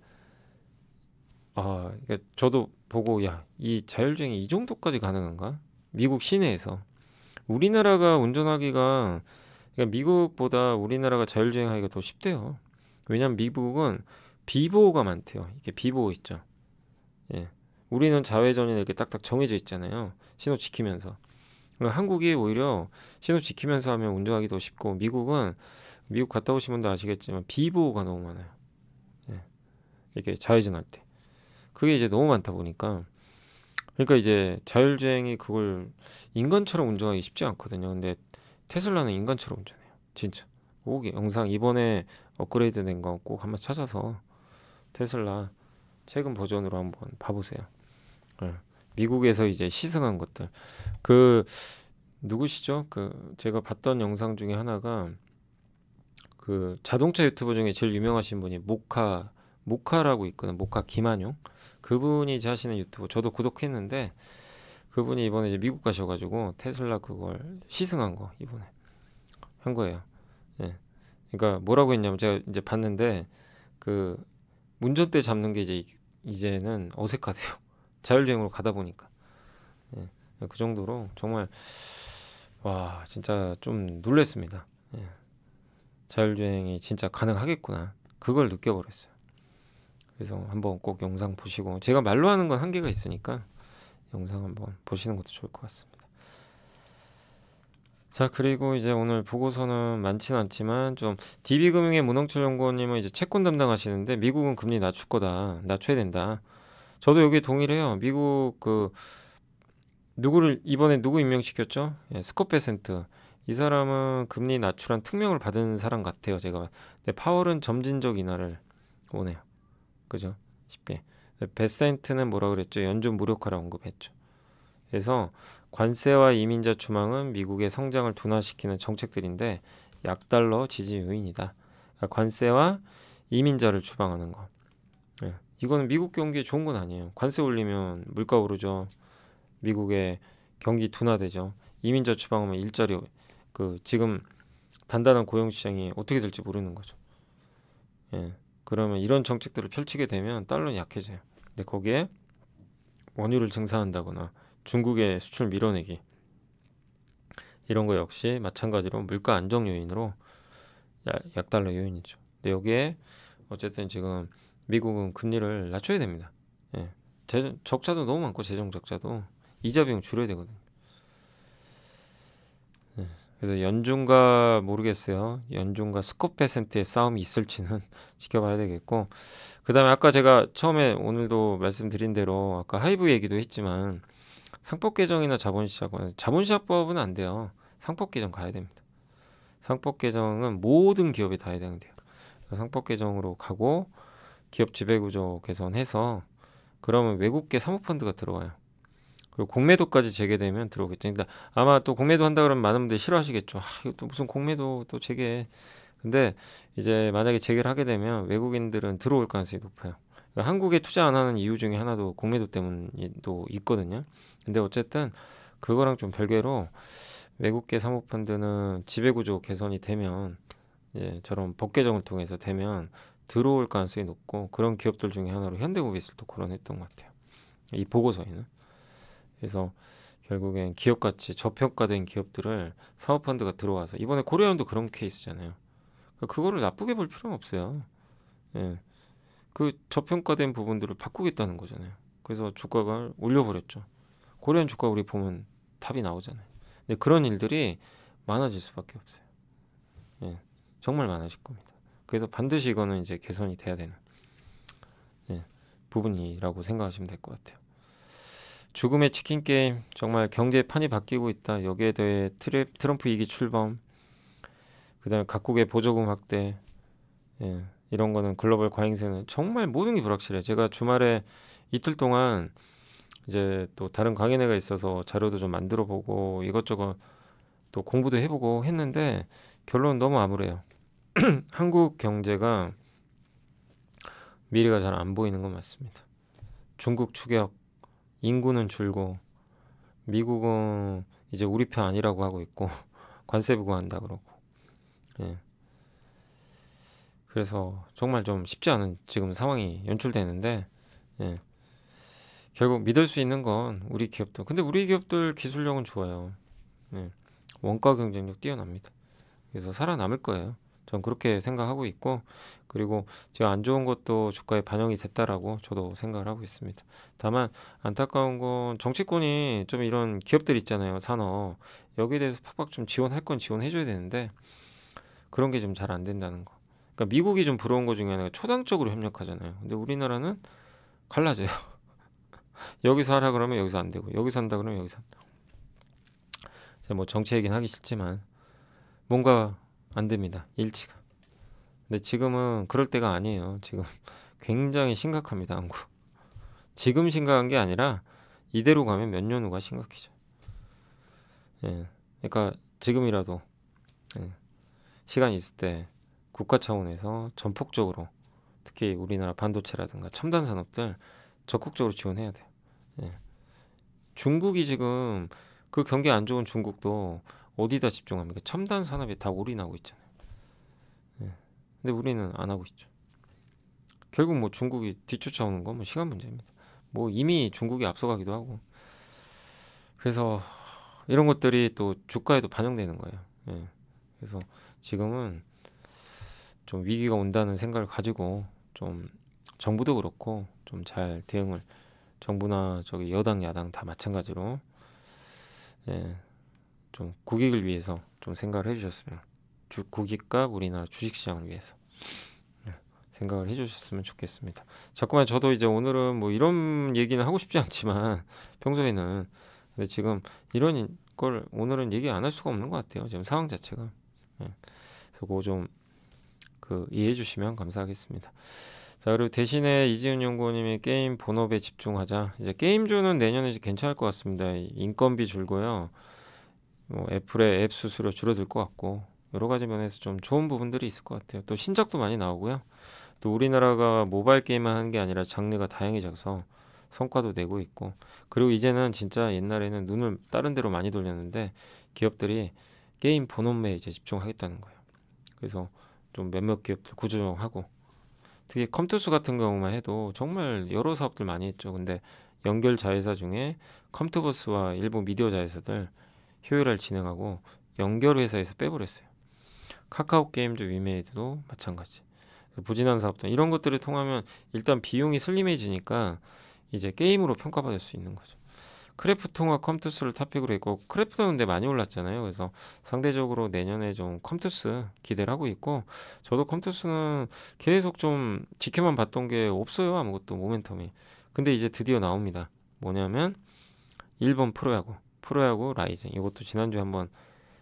그러니까 저도 보고 야, 이 자율주행이 이 정도까지 가능한가? 미국 시내에서 우리나라가 운전하기가 그러니까 미국보다 우리나라가 자율주행하기가 더 쉽대요. 왜냐면 미국은 비보호가 많대요. 이게 비보호 있죠. 예. 우리는 좌회전이 이렇게 딱딱 정해져 있잖아요. 신호 지키면서. 그러니까 한국이 오히려 신호 지키면서 하면 운전하기 더 쉽고 미국 갔다 오신 분도 아시겠지만 비보호가 너무 많아요. 예. 이렇게 좌회전할 때. 그게 이제 너무 많다 보니까 그러니까 이제 자율주행이 그걸 인간처럼 운전하기 쉽지 않거든요. 근데 테슬라는 인간처럼 운전해요. 진짜. 꼭 영상 이번에 업그레이드 된 거 꼭 한번 찾아서 테슬라 최근 버전으로 한번 봐보세요. 예. 미국에서 이제 시승한 것들. 그 누구시죠? 그 제가 봤던 영상 중에 하나가 그 자동차 유튜버 중에 제일 유명하신 분이 모카라고 있거든. 모카 김한용. 그분이 이제 하시는 유튜브 저도 구독했는데 그분이 이번에 이제 미국 가셔가지고 테슬라 그걸 시승한 거 이번에 한 거예요. 예. 그러니까 뭐라고 했냐면 제가 이제 봤는데 그 운전대 잡는 게 이제는 어색하대요. 자율주행으로 가다 보니까. 예. 그 정도로 정말 와 진짜 좀 놀랬습니다. 예. 자율주행이 진짜 가능하겠구나. 그걸 느껴버렸어요. 그래서 한번 꼭 영상 보시고 제가 말로 하는 건 한계가 있으니까 영상 한번 보시는 것도 좋을 것 같습니다. 자, 그리고 이제 오늘 보고서는 많지는 않지만 좀 DB금융의 문홍철 연구원님은 이제 채권 담당하시는데 미국은 금리 낮출 거다. 낮춰야 된다. 저도 여기에 동의를 해요. 미국 그 누구를 이번에 누구 임명시켰죠? 예, 스콧 베센트. 이 사람은 금리 낮추란 특명을 받은 사람 같아요. 제가. 근데 파월은 점진적 인하를 원해요. 그죠? 쉽게. 베센트는 뭐라 그랬죠? 연준 무력화를 언급했죠. 그래서 관세와 이민자 추망은 미국의 성장을 둔화시키는 정책들인데 약달러 지지 요인이다. 그러니까 관세와 이민자를 추방하는 거. 예. 이거는 미국 경기에 좋은 건 아니에요. 관세 올리면 물가 오르죠. 미국의 경기 둔화되죠. 이민자 추방하면 일자리 그 지금 단단한 고용 시장이 어떻게 될지 모르는 거죠. 예. 그러면 이런 정책들을 펼치게 되면 달러는 약해져요. 근데 거기에 원유를 증산한다거나 중국의 수출 밀어내기 이런 거 역시 마찬가지로 물가 안정 요인으로 약달러 요인이죠. 근데 여기에 어쨌든 지금 미국은 금리를 낮춰야 됩니다. 예. 적자도 너무 많고 재정 적자도 이자 비용 줄여야 되거든요. 예. 그래서 연준과 모르겠어요. 연준과 스콧 베센트의 싸움이 있을지는 지켜봐야 되겠고 그다음에 아까 제가 처음에 오늘도 말씀드린 대로 아까 하이브 얘기도 했지만 상법 개정이나 자본시장법은 안 돼요. 상법 개정 가야 됩니다. 상법 개정은 모든 기업에 다 해당돼요. 상법 개정으로 가고 기업 지배구조 개선해서 그러면 외국계 사모펀드가 들어와요. 그리고 공매도까지 재개되면 들어오겠죠. 근데 아마 또 공매도 한다 그러면 많은 분들이 싫어하시겠죠. 이거 또 무슨 공매도 또 재개. 근데 이제 만약에 재개를 하게 되면 외국인들은 들어올 가능성이 높아요. 그러니까 한국에 투자 안 하는 이유 중에 하나도 공매도 때문도 있거든요. 근데 어쨌든 그거랑 좀 별개로 외국계 사모펀드는 지배구조 개선이 되면 저런 법 개정을 통해서 되면 들어올 가능성이 높고 그런 기업들 중에 하나로 현대모비스도 거론했던 것 같아요. 이 보고서에는. 그래서 결국엔 기업가치 저평가된 기업들을 사모펀드가 들어와서 이번에 코리아온도 그런 케이스잖아요. 그러니까 그거를 나쁘게 볼 필요는 없어요. 예. 그 저평가된 부분들을 바꾸겠다는 거잖아요. 그래서 주가가 올려버렸죠. 코리안 주가 우리 보면 답이 나오잖아요. 근데 그런 일들이 많아질 수밖에 없어요. 예. 정말 많아질 겁니다. 그래서 반드시 이거는 이제 개선이 돼야 되는 부분이라고 생각하시면 될 것 같아요. 죽음의 치킨 게임 정말 경제판이 바뀌고 있다. 여기에 대해 트럼프 2기 출범, 그다음에 각국의 보조금 확대, 이런 거는 글로벌 과잉세는 정말 모든 게 불확실해요. 제가 주말에 이틀 동안 이제 또 다른 강연회가 있어서 자료도 좀 만들어 보고 이것저것 또 공부도 해보고 했는데 결론은 너무 암울해요. 한국 경제가 미래가 잘 안 보이는 건 맞습니다. 중국 추격, 인구는 줄고 미국은 이제 우리 편 아니라고 하고 있고 관세 부과한다 그러고 그래서 정말 좀 쉽지 않은 지금 상황이 연출되는데 예. 결국 믿을 수 있는 건 우리 기업들. 근데 우리 기업들 기술력은 좋아요. 예. 원가 경쟁력 뛰어납니다. 그래서 살아남을 거예요. 전 그렇게 생각하고 있고, 그리고 제가 안 좋은 것도 주가에 반영이 됐다라고 저도 생각을 하고 있습니다. 다만 안타까운 건 정치권이 좀 이런 기업들 있잖아요. 산업. 여기에 대해서 팍팍 좀 지원할 건 지원해줘야 되는데 그런 게 좀 잘 안 된다는 거. 그러니까 미국이 좀 부러운 것 중에 하나가 초당적으로 협력하잖아요. 근데 우리나라는 갈라져요. 여기서 하라 그러면 여기서 안 되고, 여기서 한다 그러면 여기서 한다. 제가 뭐 정치 얘기는 하기 싫지만 뭔가 안 됩니다. 일치가. 근데 지금은 그럴 때가 아니에요. 지금 굉장히 심각합니다. 한국. 지금 심각한 게 아니라 이대로 가면 몇 년 후가 심각해져. 예. 그러니까 지금이라도 예. 시간이 있을 때 국가 차원에서 전폭적으로 특히 우리나라 반도체라든가 첨단 산업들 적극적으로 지원해야 돼요. 예. 중국이 지금 그 경기 안 좋은 중국도 어디다 집중합니까? 첨단 산업에 다 올인하고 있잖아요. 예. 근데 우리는 안 하고 있죠. 결국 뭐 중국이 뒤쫓아오는 건 뭐 시간 문제입니다. 뭐 이미 중국이 앞서가기도 하고. 그래서 이런 것들이 또 주가에도 반영되는 거예요. 예. 그래서 지금은 좀 위기가 온다는 생각을 가지고 좀 정부도 그렇고 좀 잘 대응을 정부나 저기 여당 야당 다 마찬가지로 예, 좀 국익을 위해서 좀 생각을 해주셨으면 국익과 우리나라 주식시장을 위해서 예, 생각을 해주셨으면 좋겠습니다. 자꾸만 저도 이제 오늘은 뭐 이런 얘기는 하고 싶지 않지만 평소에는 근데 지금 이런 걸 오늘은 얘기 안 할 수가 없는 것 같아요. 지금 상황 자체가 예, 그래서 그거 좀 그 이해해 주시면 감사하겠습니다. 자, 그리고 대신에 이지훈 연구원님이 게임 본업에 집중하자. 이제 게임주는 내년에 이제 괜찮을 것 같습니다. 인건비 줄고요. 뭐 애플의 앱 수수료 줄어들 것 같고 여러 가지 면에서 좀 좋은 부분들이 있을 것 같아요. 또 신작도 많이 나오고요. 또 우리나라가 모바일 게임만 하는 게 아니라 장르가 다양해져서 성과도 내고 있고 그리고 이제는 진짜 옛날에는 눈을 다른 데로 많이 돌렸는데 기업들이 게임 본업에 이제 집중하겠다는 거예요. 그래서 좀 몇몇 기업들 구조조정하고 특히 컴투스 같은 경우만 해도 정말 여러 사업들 많이 했죠. 근데 연결 자회사 중에 컴투버스와 일부 미디어 자회사들 효율화를 진행하고 연결 회사에서 빼버렸어요. 카카오 게임즈 위메이드도 마찬가지. 부진한 사업들 이런 것들을 통하면 일단 비용이 슬림해지니까 이제 게임으로 평가받을 수 있는 거죠. 크래프톤과 컴투스를 탑픽으로 했고 크래프톤은 근데 많이 올랐잖아요. 그래서 상대적으로 내년에 좀 컴투스 기대를 하고 있고 저도 컴투스는 계속 좀 지켜만 봤던 게 없어요. 아무것도 모멘텀이. 근데 이제 드디어 나옵니다. 뭐냐면 일본 프로야구 라이징 이것도 지난주에 한번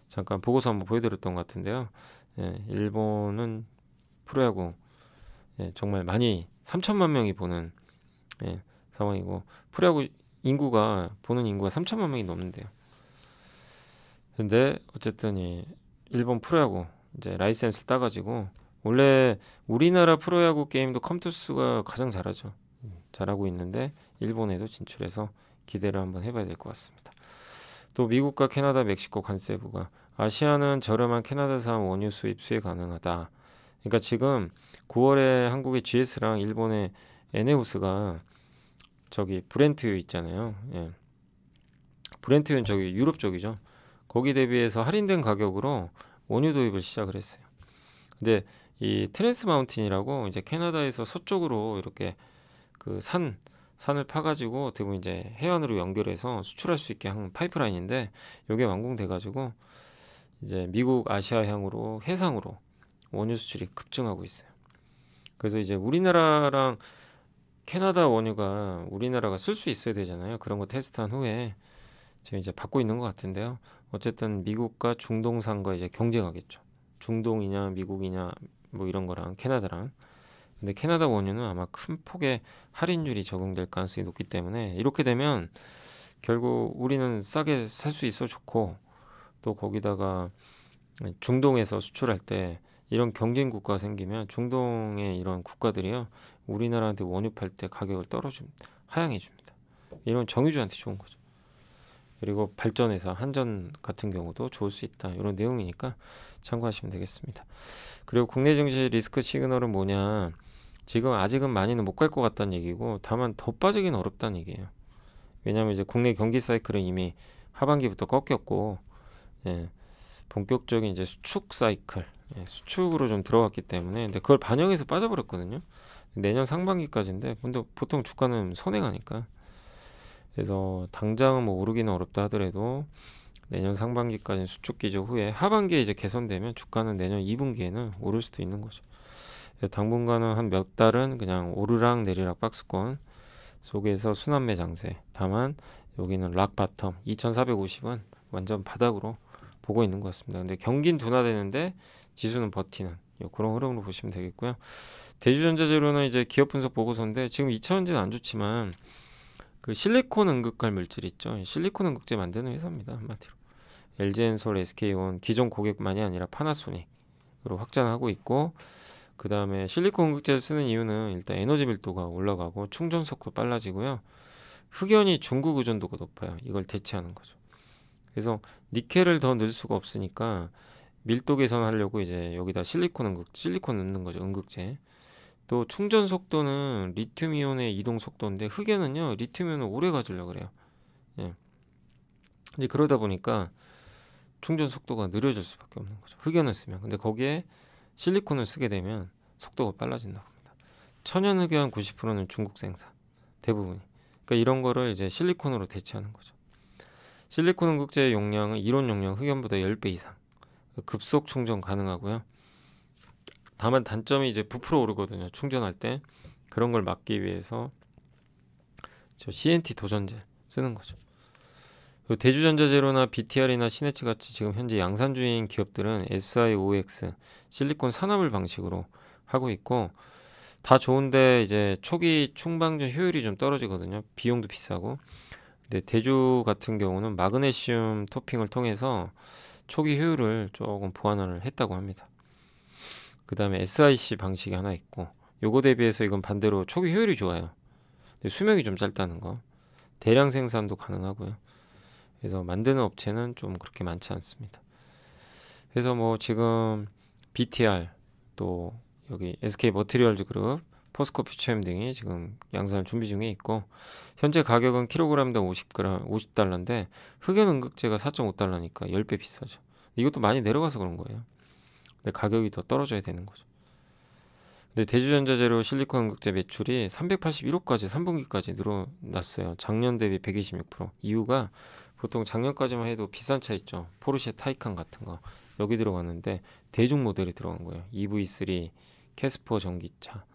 잠깐 보고서 한번 보여드렸던 것 같은데요. 예, 일본은 프로야구 예, 정말 많이 3천만 명이 보는 예, 상황이고 프로야구 보는 인구가 3천만 명이 넘는데요. 근데 어쨌든 이 일본 프로야구 이제 라이센스를 따가지고 원래 우리나라 프로야구 게임도 컴투스가 가장 잘하죠. 잘하고 있는데 일본에도 진출해서 기대를 한번 해봐야 될 것 같습니다. 또 미국과 캐나다, 멕시코 관세부가 아시아는 저렴한 캐나다산 원유 수입 가능하다. 그러니까 지금 9월에 한국의 GS랑 일본의 에네오스가 저기 브렌트유 있잖아요. 예. 브렌트유는 저기 유럽 쪽이죠. 거기 대비해서 할인된 가격으로 원유 도입을 시작을 했어요. 근데 이 트랜스 마운틴이라고 이제 캐나다에서 서쪽으로 이렇게 그 산을 파가지고 어떻게 보면 이제 해안으로 연결해서 수출할 수 있게 한 파이프라인인데 이게 완공돼가지고 이제 미국 아시아향으로 해상으로 원유 수출이 급증하고 있어요. 그래서 이제 우리나라랑 캐나다 원유가 우리나라가 쓸 수 있어야 되잖아요. 그런 거 테스트한 후에 지금 이제 받고 있는 것 같은데요. 어쨌든 미국과 중동산과 이제 경쟁하겠죠. 중동이냐 미국이냐 뭐 이런 거랑 캐나다랑. 근데 캐나다 원유는 아마 큰 폭의 할인율이 적용될 가능성이 높기 때문에 이렇게 되면 결국 우리는 싸게 살 수 있어 좋고 또 거기다가 중동에서 수출할 때 이런 경쟁 국가가 생기면 중동의 이런 국가들이요 우리나라한테 원유 팔 때 가격을 하향해 줍니다. 이런 정유주한테 좋은 거죠. 그리고 발전해서 한전 같은 경우도 좋을 수 있다. 이런 내용이니까 참고하시면 되겠습니다. 그리고 국내 증시 리스크 시그널은 뭐냐? 지금 아직은 많이는 못 갈 것 같다는 얘기고, 다만 더 빠지긴 어렵다는 얘기예요. 왜냐하면 이제 국내 경기 사이클은 이미 하반기부터 꺾였고, 예, 본격적인 이제 수축 사이클, 수축으로 좀 들어갔기 때문에, 근데 그걸 반영해서 빠져버렸거든요. 내년 상반기까지인데, 근데 보통 주가는 선행하니까. 그래서 당장은 뭐 오르기는 어렵다 하더라도 내년 상반기까지는 수축 기조 후에 하반기에 이제 개선되면 주가는 내년 2분기에는 오를 수도 있는 거죠. 당분간은 한 몇 달은 그냥 오르락 내리락 박스권 속에서 순환매 장세. 다만 여기는 락 바텀 2450은 완전 바닥으로 보고 있는 것 같습니다. 근데 경기는 둔화되는데 지수는 버티는 그런 흐름으로 보시면 되겠고요. 대주전자재료는 이제 기업 분석 보고서인데 지금 2차전지는 안 좋지만 그 실리콘 응급할 물질 있죠. 실리콘 응급제 만드는 회사입니다. 한마디로. LG엔솔, SK온 기존 고객만이 아니라 파나소닉으로 확장하고 있고, 그 다음에 실리콘 응급제를 쓰는 이유는 일단 에너지 밀도가 올라가고 충전 속도 빨라지고요. 흑연이 중국 의존도가 높아요. 이걸 대체하는 거죠. 그래서 니켈을 더 넣을 수가 없으니까 밀도 개선하려고 이제 여기다 실리콘 넣는 거죠. 응급제. 또 충전 속도는 리튬 이온의 이동 속도인데 흑연은요 리튬 이온을 오래 가지려고 그래요. 예. 이제 그러다 보니까 충전 속도가 느려질 수밖에 없는 거죠. 흑연을 쓰면. 근데 거기에 실리콘을 쓰게 되면 속도가 빨라진다고 합니다. 천연 흑연 90%는 중국 생산. 대부분이. 그러니까 이런 거를 이제 실리콘으로 대체하는 거죠. 실리콘 응급제의 용량은 이론 용량 흑연보다 10배 이상. 급속 충전 가능하고요. 다만 단점이 이제 부풀어 오르거든요. 충전할 때. 그런 걸 막기 위해서 저 CNT 도전제 쓰는 거죠. 대주전자재료나 BTR이나 시네츠 같이 지금 현재 양산주인 기업들은 SIOX 실리콘 산화물 방식으로 하고 있고, 다 좋은데 이제 초기 충방전 효율이 좀 떨어지거든요. 비용도 비싸고. 근데 대주 같은 경우는 마그네슘 토핑을 통해서 초기 효율을 조금 보완을 했다고 합니다. 그 다음에 SIC 방식이 하나 있고, 요거 대비해서 이건 반대로 초기 효율이 좋아요. 근데 수명이 좀 짧다는 거. 대량 생산도 가능하고요. 그래서 만드는 업체는 좀 그렇게 많지 않습니다. 그래서 뭐 지금 BTR 또 여기 SK 머티리얼즈 그룹, 포스코 퓨처엠 등이 지금 양산을 준비 중에 있고, 현재 가격은 킬로그램당 50달러인데 흑연 응급제가 4.5달러니까 10배 비싸죠. 이것도 많이 내려가서 그런 거예요. 근데 가격이 더 떨어져야 되는 거죠. 근데 대주전자재료 실리콘 응급제 매출이 381억까지 3분기까지 늘어났어요. 작년 대비 126%. 이유가 보통 작년까지만 해도 비싼 차 있죠. 포르쉐 타이칸 같은 거. 여기 들어갔는데 대중 모델이 들어간 거예요. EV3 캐스퍼 전기차.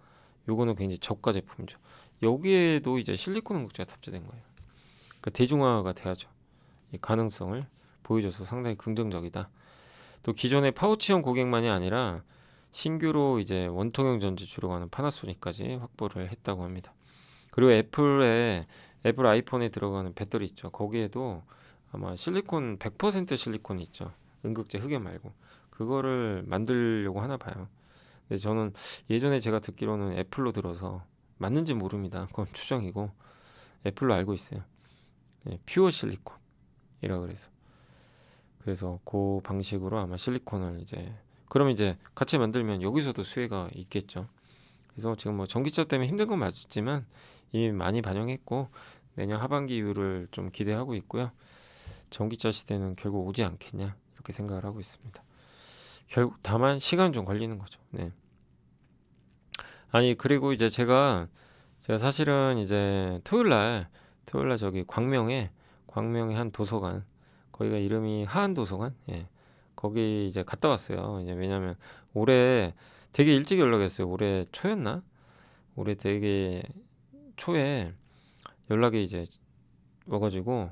요거는 굉장히 저가 제품이죠. 여기에도 이제 실리콘 응급제가 탑재된 거예요. 그러니까 대중화가 돼야죠. 이 가능성을 보여줘서 상당히 긍정적이다. 또 기존의 파우치형 고객만이 아니라 신규로 이제 원통형 전지 주로 가는 파나소닉까지 확보를 했다고 합니다. 그리고 애플 아이폰에 들어가는 배터리 있죠. 거기에도 아마 실리콘 100% 실리콘이 있죠. 응급제 흑연 말고 그거를 만들려고 하나 봐요. 근데 저는 예전에 제가 듣기로는 애플로 들어서 맞는지 모릅니다. 그건 추정이고 애플로 알고 있어요. 퓨어 실리콘이라 그래서 그 방식으로 아마 실리콘을 그럼 이제 같이 만들면 여기서도 수혜가 있겠죠. 그래서 지금 뭐 전기차 때문에 힘든 건 맞지만 이미 많이 반영했고 내년 하반기 이후를 좀 기대하고 있고요. 전기차 시대는 결국 오지 않겠냐 이렇게 생각을 하고 있습니다. 다만 시간 좀 걸리는 거죠. 네. 아니 그리고 이제 제가 사실은 이제 토요일날 저기 광명에 한 도서관, 거기가 이름이 하안도서관, 거기 이제 갔다 왔어요. 이제 왜냐면 올해 되게 일찍 연락했어요. 올해 초였나? 올해 되게 초에 연락이 이제 와가지고,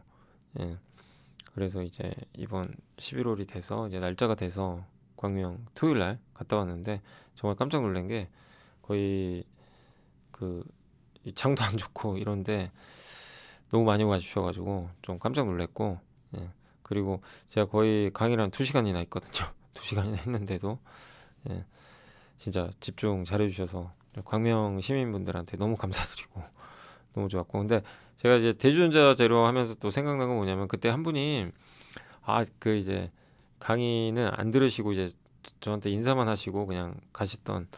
그래서 이제 이번 11월이 돼서 이제 날짜가 돼서 광명 토요일날 갔다 왔는데 정말 깜짝 놀란 게 거의 그 장도 안 좋고 이런데 너무 많이 와주셔가지고 좀 깜짝 놀랐고, 그리고 제가 거의 강의를 한 2시간이나 했거든요. 2시간이나 했는데도 진짜 집중 잘해주셔서 광명 시민분들한테 너무 감사드리고 너무 좋았고, 근데 제가 이제 대주전자재료 하면서 또 생각난 건 뭐냐면 그때 한 분이 그 이제 강의는 안 들으시고 이제 저한테 인사만 하시고 그냥 가셨던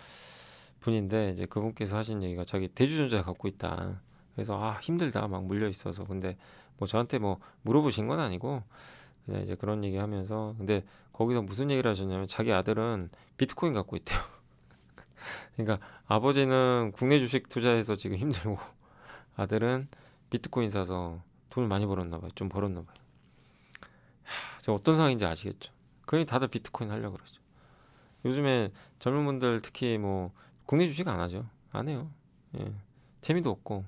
분인데 이제 그분께서 하신 얘기가 자기 대주전자 갖고 있다. 그래서 아 힘들다 막 물려 있어서 근데 뭐 저한테 뭐 물어보신 건 아니고 그냥 이제 그런 얘기 하면서 근데 거기서 무슨 얘기를 하셨냐면 자기 아들은 비트코인 갖고 있대요. 그러니까 아버지는 국내 주식 투자해서 지금 힘들고 아들은 비트코인 사서 돈을 많이 벌었나 봐요. 좀 벌었나 봐요. 지금 어떤 상황인지 아시겠죠? 그러니 다들 비트코인 하려고 그러죠. 요즘에 젊은 분들 특히 뭐 국내 주식 안 하죠. 안 해요. 예. 재미도 없고.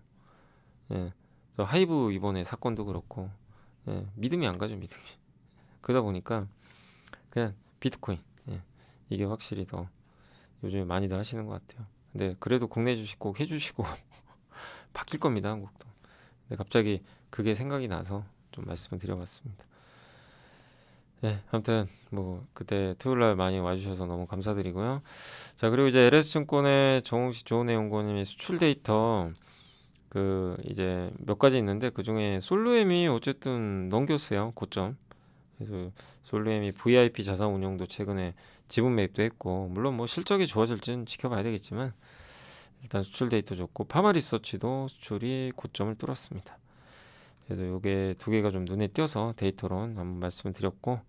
예. 저 하이브 이번에 사건도 그렇고. 예. 믿음이 안 가죠, 믿음이. 그러다 보니까 그냥 비트코인. 예. 이게 확실히 더 요즘에 많이들 하시는 것 같아요. 근데 그래도 국내 주식 꼭 해주시고 바뀔 겁니다, 한국도. 근데 갑자기 그게 생각이 나서 좀 말씀을 드려봤습니다. 네, 아무튼 뭐 그때 토요일 날 많이 와주셔서 너무 감사드리고요. 자, 그리고 이제 LS증권의 정웅식 좋은애 연구원님의 수출 데이터 그 이제 몇 가지 있는데 그 중에 솔루엠이 어쨌든 넘겼어요, 고점. 그래서 솔루엠이 VIP 자산 운용도 최근에 지분 매입도 했고 물론 뭐 실적이 좋아질지는 지켜봐야 되겠지만 일단 수출 데이터 좋고 파마리서치도 수출이 고점을 뚫었습니다. 그래서 요게 두 개가 좀 눈에 띄어서 데이터론 한번 말씀을 드렸고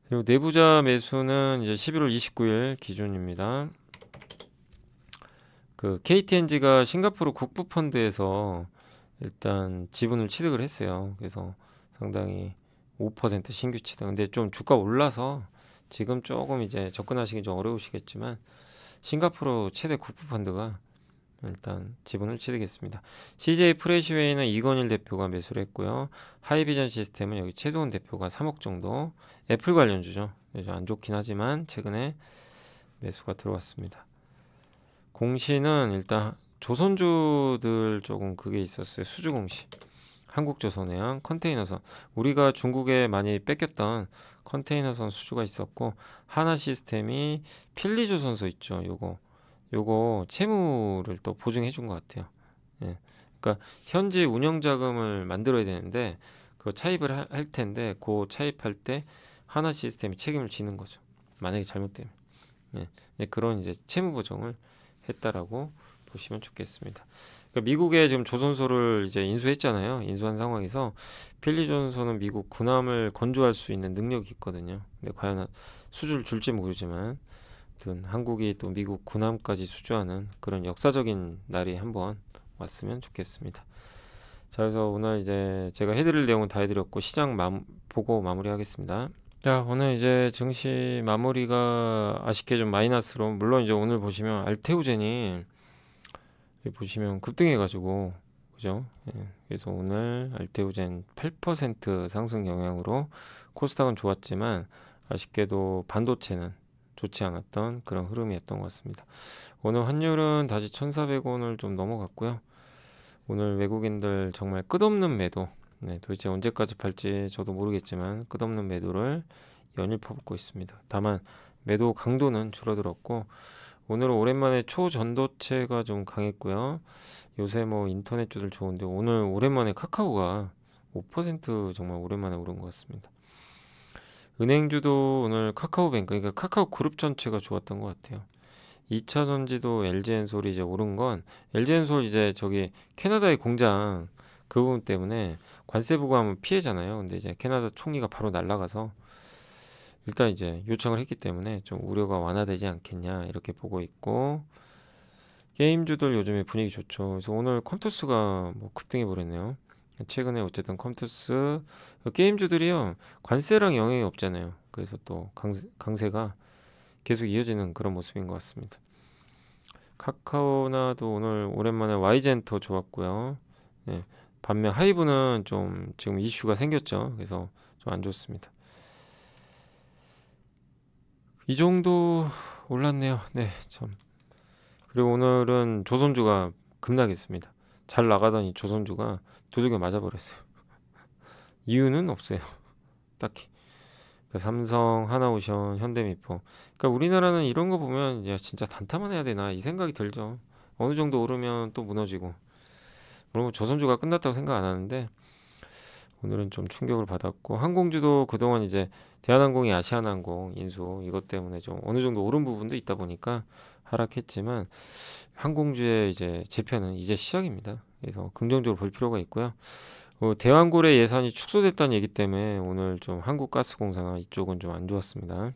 그리고 내부자 매수는 이제 11월 29일 기준입니다. 그 KTNG가 싱가포르 국부펀드에서 일단 지분을 취득을 했어요. 그래서 상당히 5% 신규 취득. 근데 좀 주가 올라서 지금 조금 이제 접근하시기 좀 어려우시겠지만 싱가포르 최대 국부펀드가 일단 지분을 취득했습니다. CJ 프레시웨이는 이건일 대표가 매수를 했고요. 하이비전 시스템은 여기 최도훈 대표가 3억 정도 애플 관련주죠. 안 좋긴 하지만 최근에 매수가 들어왔습니다. 공시는 일단 조선주들 조금 그게 있었어요. 수주 공시. 한국조선해양 컨테이너선 우리가 중국에 많이 뺏겼던 컨테이너선 수주가 있었고 하나 시스템이 필리조선소 있죠. 요거 채무를 또 보증해 준 것 같아요. 예. 그러니까 현지 운영 자금을 만들어야 되는데 그 차입을 할 텐데 그 차입할 때 하나 시스템이 책임을 지는 거죠. 만약에 잘못되면. 예. 예, 그런 이제 채무 보정을 했다라고 보시면 좋겠습니다. 그러니까 미국에 지금 조선소를 이제 인수했잖아요. 인수한 상황에서 필리조선소는 미국 군함을 건조할 수 있는 능력이 있거든요. 근데 과연 수주를 줄지 모르지만 한국이 또 미국 군함까지 수주하는 그런 역사적인 날이 한번 왔으면 좋겠습니다. 자, 그래서 오늘 이제 제가 해드릴 내용은 다 해드렸고 시장 보고 마무리하겠습니다. 자, 오늘 이제 증시 마무리가 아쉽게 좀 마이너스로 물론 이제 오늘 보시면 알테오젠이 여기 보시면 급등해가지고 그죠? 예, 그래서 오늘 알테오젠 8% 상승 영향으로 코스닥은 좋았지만 아쉽게도 반도체는 좋지 않았던 그런 흐름이었던 것 같습니다. 오늘 환율은 다시 1,400원을 좀 넘어갔고요. 오늘 외국인들 정말 끝없는 매도, 네, 도대체 언제까지 팔지 저도 모르겠지만 끝없는 매도를 연일 퍼붓고 있습니다. 다만 매도 강도는 줄어들었고 오늘은 오랜만에 초전도체가 좀 강했고요. 요새 뭐 인터넷주들 좋은데 오늘 오랜만에 카카오가 5% 정말 오랜만에 오른 것 같습니다. 은행주도 오늘 카카오뱅크, 그러니까 카카오 그룹 전체가 좋았던 것 같아요. 2차전지도 LG엔솔이 이제 오른 건 LG엔솔 이제 저기 캐나다의 공장 그 부분 때문에 관세 부과하면 피해잖아요. 근데 이제 캐나다 총리가 바로 날아가서 일단 이제 요청을 했기 때문에 좀 우려가 완화되지 않겠냐 이렇게 보고 있고 게임주들 요즘에 분위기 좋죠. 그래서 오늘 컴투스가 뭐 급등해 버렸네요. 최근에 어쨌든 컴투스 게임주들이요 관세랑 영향이 없잖아요. 그래서 또 강세가 계속 이어지는 그런 모습인 것 같습니다. 카카오나도 오늘 오랜만에 Y젠터 좋았고요. 네, 반면 하이브는 좀 지금 이슈가 생겼죠. 그래서 좀 안 좋습니다. 이 정도 올랐네요. 네, 참. 그리고 오늘은 조선주가 급락했습니다. 잘 나가더니 조선주가 두들겨 맞아버렸어요. 이유는 없어요. 딱히. 그러니까 삼성, 하나오션, 현대미포. 그러니까 우리나라는 이런 거 보면 야, 진짜 단타만 해야 되나 이 생각이 들죠. 어느 정도 오르면 또 무너지고. 물론 조선주가 끝났다고 생각 안 하는데 오늘은 좀 충격을 받았고 항공주도 그동안 이제 대한항공이 아시아나항공 인수 이것 때문에 좀 어느 정도 오른 부분도 있다 보니까 하락했지만 항공주의 이제 재편은 이제 시작입니다. 그래서 긍정적으로 볼 필요가 있고요. 대왕고래 예산이 축소됐다는 얘기 때문에 오늘 좀 한국가스공사나 이쪽은 좀 안 좋았습니다.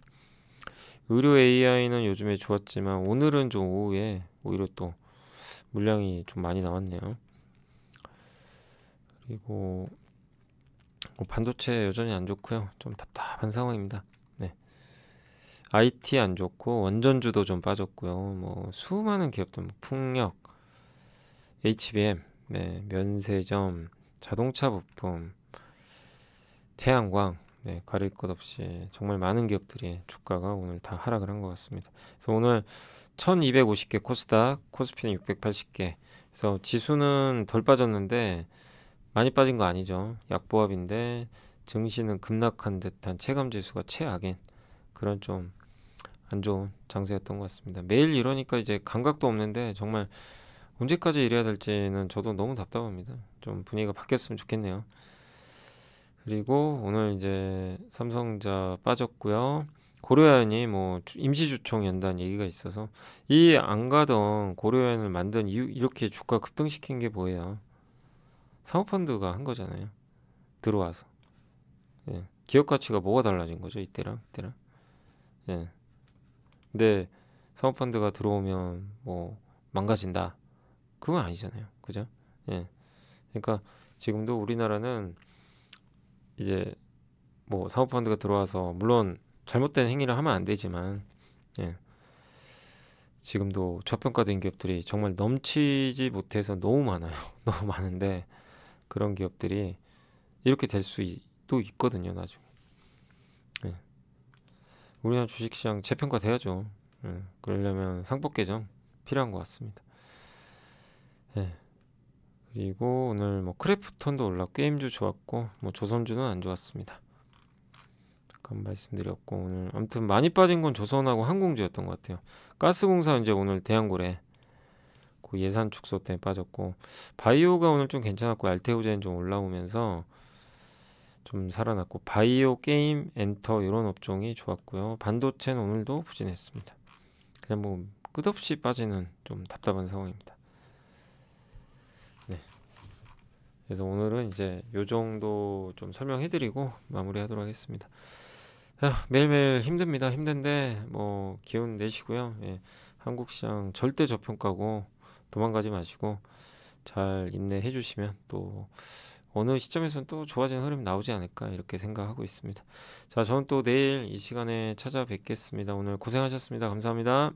의료 AI는 요즘에 좋았지만 오늘은 좀 오후에 오히려 또 물량이 좀 많이 나왔네요. 그리고 반도체 여전히 안 좋고요. 좀 답답한 상황입니다. 네. IT 안 좋고 원전주도 좀 빠졌고요. 뭐 수많은 기업들, 뭐 풍력, HBM, 네, 면세점, 자동차 부품, 태양광, 네, 가릴 것 없이 정말 많은 기업들이 주가가 오늘 다 하락을 한 것 같습니다. 그래서 오늘 1250개 코스닥, 코스피는 680개. 그래서 지수는 덜 빠졌는데 많이 빠진 거 아니죠. 약보합인데 증시는 급락한 듯한 체감 지수가 최악인 그런 좀 안 좋은 장세였던 것 같습니다. 매일 이러니까 이제 감각도 없는데 정말 언제까지 이래야 될지는 저도 너무 답답합니다. 좀 분위기가 바뀌었으면 좋겠네요. 그리고 오늘 이제 삼성전자 빠졌고요. 고려아연이 뭐 임시주총 연단 얘기가 있어서 이 안 가던 고려아연을 만든 이유 이렇게 주가 급등시킨 게 뭐예요? 사모펀드가 한 거잖아요. 들어와서. 예. 기업 가치가 뭐가 달라진 거죠? 이때랑 이때랑. 예. 근데 사모펀드가 들어오면 뭐 망가진다. 그건 아니잖아요. 그죠? 예. 그러니까 지금도 우리나라는 이제 뭐 사모펀드가 들어와서 물론 잘못된 행위를 하면 안 되지만 예. 지금도 저평가된 기업들이 정말 넘치지 못해서 너무 많아요. 너무 많은데 그런 기업들이 이렇게 될 수도 있거든요. 나중에. 예. 우리나라 주식시장 재평가돼야죠. 예. 그러려면 상법 개정 필요한 것 같습니다. 예. 그리고 오늘 뭐 크래프톤도 올랐고 게임주 좋았고 뭐 조선주는 안 좋았습니다. 잠깐 말씀드렸고 오늘 아무튼 많이 빠진 건 조선하고 항공주였던 것 같아요. 가스공사 이제 오늘 대한고래 그 예산 축소 때문에 빠졌고 바이오가 오늘 좀 괜찮았고 알테오젠 좀 올라오면서 좀 살아났고 바이오 게임 엔터 이런 업종이 좋았고요. 반도체는 오늘도 부진했습니다. 그냥 뭐 끝없이 빠지는 좀 답답한 상황입니다. 네. 그래서 오늘은 이제 요 정도 좀 설명해드리고 마무리하도록 하겠습니다. 매일매일 힘듭니다. 힘든데 뭐 기운 내시고요. 예, 한국 시장 절대 저평가고 도망가지 마시고 잘 인내해 주시면 또 어느 시점에서는 또 좋아지는 흐름 나오지 않을까 이렇게 생각하고 있습니다. 자, 저는 또 내일 이 시간에 찾아뵙겠습니다. 오늘 고생하셨습니다. 감사합니다.